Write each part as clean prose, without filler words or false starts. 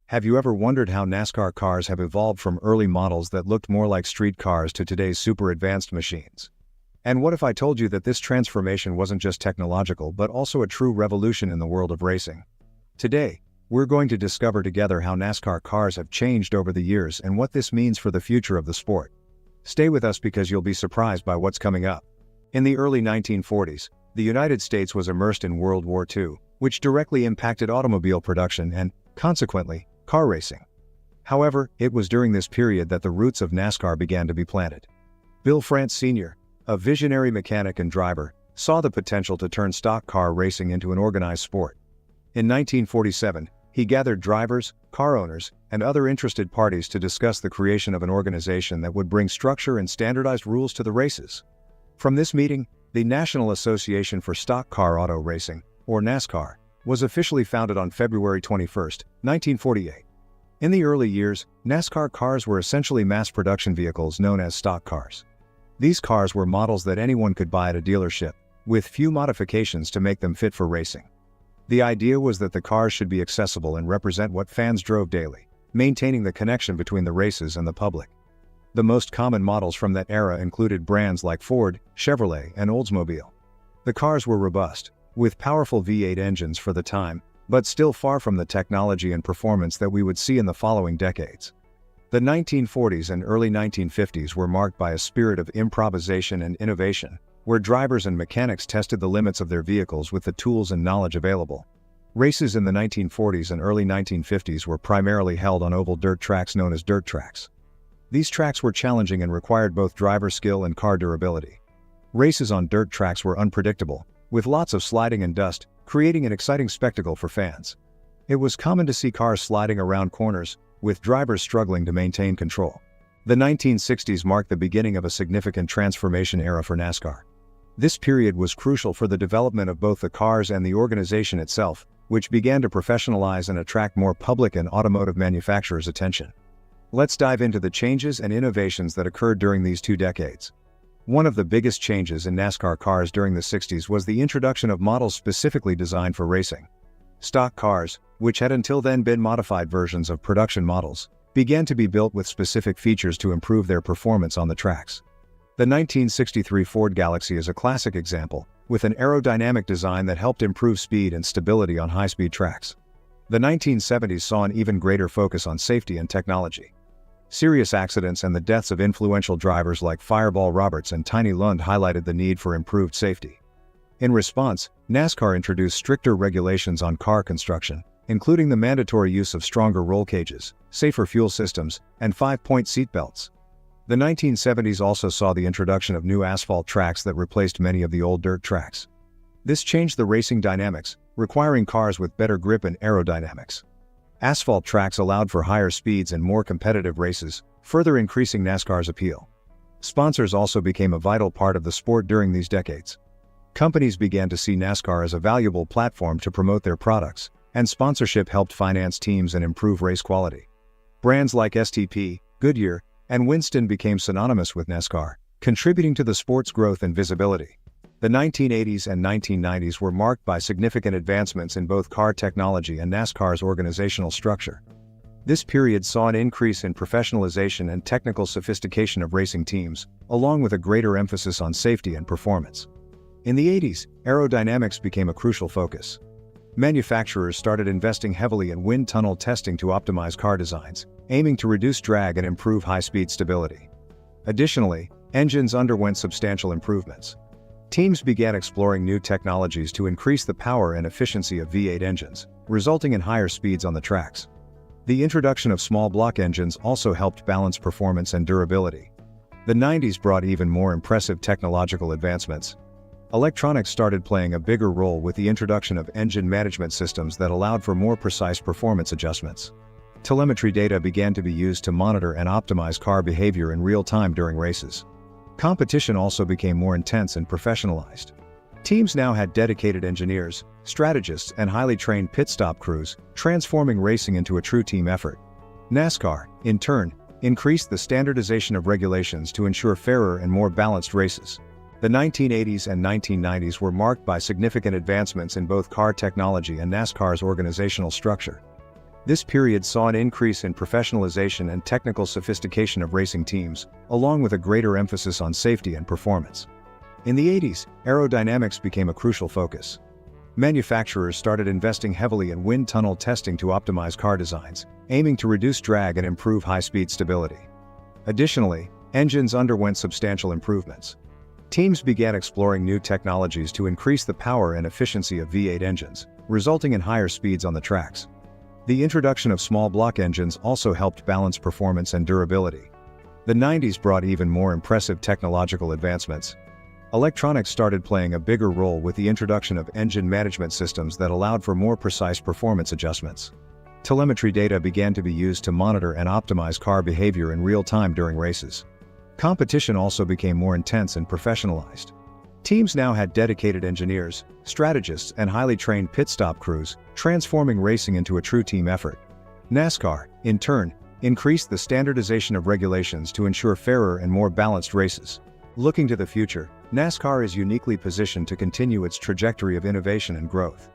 Have you ever wondered how NASCAR cars have evolved from early models that looked more like street cars to today's super advanced machines? And what if I told you that this transformation wasn't just technological but also a true revolution in the world of racing? Today, we're going to discover together how NASCAR cars have changed over the years and what this means for the future of the sport. Stay with us because you'll be surprised by what's coming up. In the early 1940s, the United States was immersed in World War II, which directly impacted automobile production and, consequently, car racing. However, it was during this period that the roots of NASCAR began to be planted. Bill France Sr., a visionary mechanic and driver, saw the potential to turn stock car racing into an organized sport. In 1947, he gathered drivers, car owners, and other interested parties to discuss the creation of an organization that would bring structure and standardized rules to the races. From this meeting, the National Association for Stock Car Auto Racing, or NASCAR, was officially founded on February 21, 1948. In the early years, NASCAR cars were essentially mass production vehicles known as stock cars. These cars were models that anyone could buy at a dealership, with few modifications to make them fit for racing. The idea was that the cars should be accessible and represent what fans drove daily, maintaining the connection between the races and the public. The most common models from that era included brands like Ford, Chevrolet, and Oldsmobile. The cars were robust, with powerful V8 engines for the time, but still far from the technology and performance that we would see in the following decades. The 1940s and early 1950s were marked by a spirit of improvisation and innovation, where drivers and mechanics tested the limits of their vehicles with the tools and knowledge available. Races in the 1940s and early 1950s were primarily held on oval dirt tracks known as dirt tracks. These tracks were challenging and required both driver skill and car durability. Races on dirt tracks were unpredictable, with lots of sliding and dust, creating an exciting spectacle for fans. It was common to see cars sliding around corners, with drivers struggling to maintain control. The 1960s marked the beginning of a significant transformation era for NASCAR. This period was crucial for the development of both the cars and the organization itself, which began to professionalize and attract more public and automotive manufacturers' attention. Let's dive into the changes and innovations that occurred during these 2 decades. One of the biggest changes in NASCAR cars during the 60s was the introduction of models specifically designed for racing. Stock cars, which had until then been modified versions of production models, began to be built with specific features to improve their performance on the tracks. The 1963 Ford Galaxy is a classic example, with an aerodynamic design that helped improve speed and stability on high-speed tracks. The 1970s saw an even greater focus on safety and technology. Serious accidents and the deaths of influential drivers like Fireball Roberts and Tiny Lund highlighted the need for improved safety. In response, NASCAR introduced stricter regulations on car construction, including the mandatory use of stronger roll cages, safer fuel systems, and 5-point seat belts. The 1970s also saw the introduction of new asphalt tracks that replaced many of the old dirt tracks. This changed the racing dynamics, requiring cars with better grip and aerodynamics. Asphalt tracks allowed for higher speeds and more competitive races, further increasing NASCAR's appeal. Sponsors also became a vital part of the sport during these decades. Companies began to see NASCAR as a valuable platform to promote their products, and sponsorship helped finance teams and improve race quality. Brands like STP, Goodyear, and Winston became synonymous with NASCAR, contributing to the sport's growth and visibility. The 1980s and 1990s were marked by significant advancements in both car technology and NASCAR's organizational structure. This period saw an increase in professionalization and technical sophistication of racing teams, along with a greater emphasis on safety and performance. In the 80s, aerodynamics became a crucial focus. Manufacturers started investing heavily in wind tunnel testing to optimize car designs, aiming to reduce drag and improve high-speed stability. Additionally, engines underwent substantial improvements. Teams began exploring new technologies to increase the power and efficiency of V8 engines, resulting in higher speeds on the tracks. The introduction of small block engines also helped balance performance and durability. The 90s brought even more impressive technological advancements. Electronics started playing a bigger role with the introduction of engine management systems that allowed for more precise performance adjustments. Telemetry data began to be used to monitor and optimize car behavior in real time during races. Competition also became more intense and professionalized. Teams now had dedicated engineers, strategists, and highly trained pit stop crews, transforming racing into a true team effort. NASCAR, in turn, increased the standardization of regulations to ensure fairer and more balanced races. The 1980s and 1990s were marked by significant advancements in both car technology and NASCAR's organizational structure. This period saw an increase in professionalization and technical sophistication of racing teams, along with a greater emphasis on safety and performance. In the 80s, aerodynamics became a crucial focus. Manufacturers started investing heavily in wind tunnel testing to optimize car designs, aiming to reduce drag and improve high-speed stability. Additionally, engines underwent substantial improvements. Teams began exploring new technologies to increase the power and efficiency of V8 engines, resulting in higher speeds on the tracks. The introduction of small block engines also helped balance performance and durability. The 90s brought even more impressive technological advancements. Electronics started playing a bigger role with the introduction of engine management systems that allowed for more precise performance adjustments. Telemetry data began to be used to monitor and optimize car behavior in real time during races. Competition also became more intense and professionalized. Teams now had dedicated engineers, strategists, and highly trained pit stop crews, transforming racing into a true team effort. NASCAR, in turn, increased the standardization of regulations to ensure fairer and more balanced races. Looking to the future, NASCAR is uniquely positioned to continue its trajectory of innovation and growth.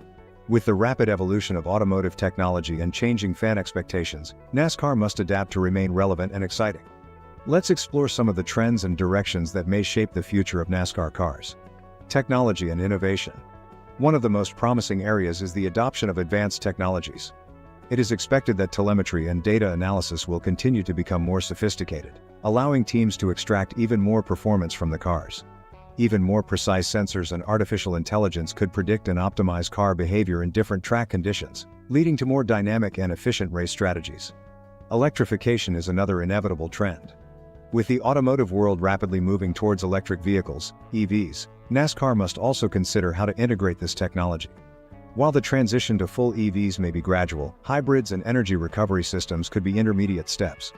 With the rapid evolution of automotive technology and changing fan expectations, NASCAR must adapt to remain relevant and exciting. Let's explore some of the trends and directions that may shape the future of NASCAR cars. Technology and innovation. One of the most promising areas is the adoption of advanced technologies. It is expected that telemetry and data analysis will continue to become more sophisticated, allowing teams to extract even more performance from the cars. Even more precise sensors and artificial intelligence could predict and optimize car behavior in different track conditions, leading to more dynamic and efficient race strategies. Electrification is another inevitable trend. With the automotive world rapidly moving towards electric vehicles, EVs, NASCAR must also consider how to integrate this technology. While the transition to full EVs may be gradual, hybrids and energy recovery systems could be intermediate steps.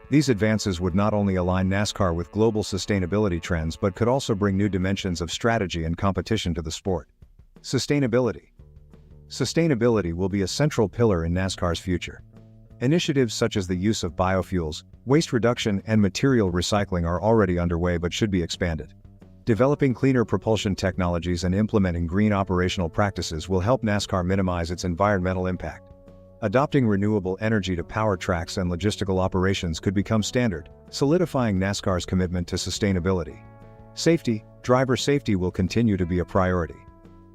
These advances would not only align NASCAR with global sustainability trends but could also bring new dimensions of strategy and competition to the sport. Sustainability. Sustainability will be a central pillar in NASCAR's future. Initiatives such as the use of biofuels, waste reduction, and material recycling are already underway but should be expanded. Developing cleaner propulsion technologies and implementing green operational practices will help NASCAR minimize its environmental impact. Adopting renewable energy to power tracks and logistical operations could become standard, solidifying NASCAR's commitment to sustainability. Safety. Driver safety will continue to be a priority.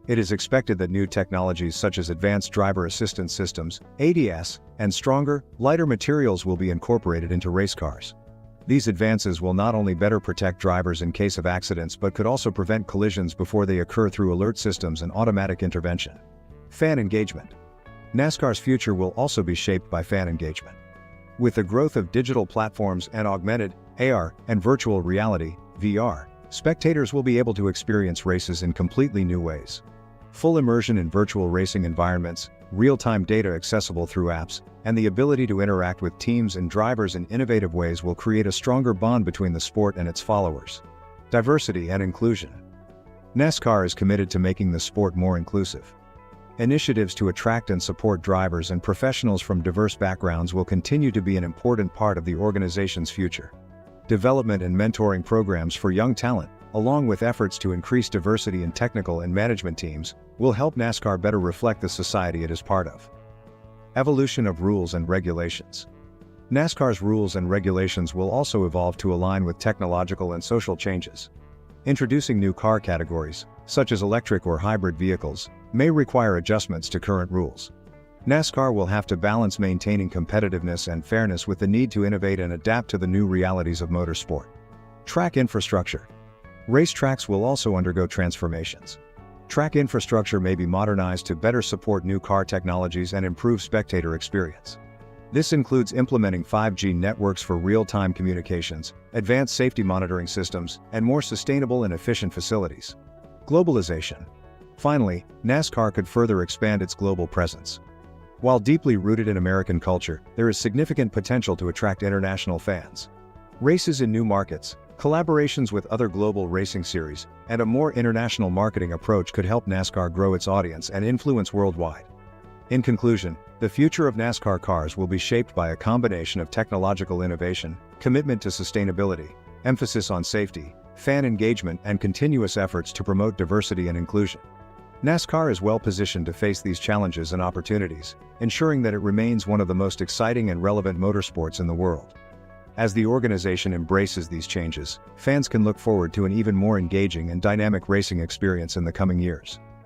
It is expected that new technologies such as advanced driver assistance systems, ADAS, and stronger, lighter materials will be incorporated into race cars. These advances will not only better protect drivers in case of accidents but could also prevent collisions before they occur through alert systems and automatic intervention. Fan engagement. NASCAR's future will also be shaped by fan engagement. With the growth of digital platforms and augmented, AR, and virtual reality, VR, spectators will be able to experience races in completely new ways. Full immersion in virtual racing environments, real-time data accessible through apps, and the ability to interact with teams and drivers in innovative ways will create a stronger bond between the sport and its followers. Diversity and inclusion. NASCAR is committed to making the sport more inclusive. Initiatives to attract and support drivers and professionals from diverse backgrounds will continue to be an important part of the organization's future. Development and mentoring programs for young talent, along with efforts to increase diversity in technical and management teams, will help NASCAR better reflect the society it is part of. Evolution of rules and regulations. NASCAR's rules and regulations will also evolve to align with technological and social changes. Introducing new car categories, such as electric or hybrid vehicles, may require adjustments to current rules. NASCAR will have to balance maintaining competitiveness and fairness with the need to innovate and adapt to the new realities of motorsport. Track infrastructure. Racetracks will also undergo transformations. Track infrastructure may be modernized to better support new car technologies and improve spectator experience. This includes implementing 5G networks for real-time communications, advanced safety monitoring systems, and more sustainable and efficient facilities. Globalization. Finally, NASCAR could further expand its global presence. While deeply rooted in American culture, there is significant potential to attract international fans. Races in new markets, collaborations with other global racing series, and a more international marketing approach could help NASCAR grow its audience and influence worldwide. In conclusion, the future of NASCAR cars will be shaped by a combination of technological innovation, commitment to sustainability, emphasis on safety, fan engagement, and continuous efforts to promote diversity and inclusion. NASCAR is well positioned to face these challenges and opportunities, ensuring that it remains one of the most exciting and relevant motorsports in the world. As the organization embraces these changes, fans can look forward to an even more engaging and dynamic racing experience in the coming years.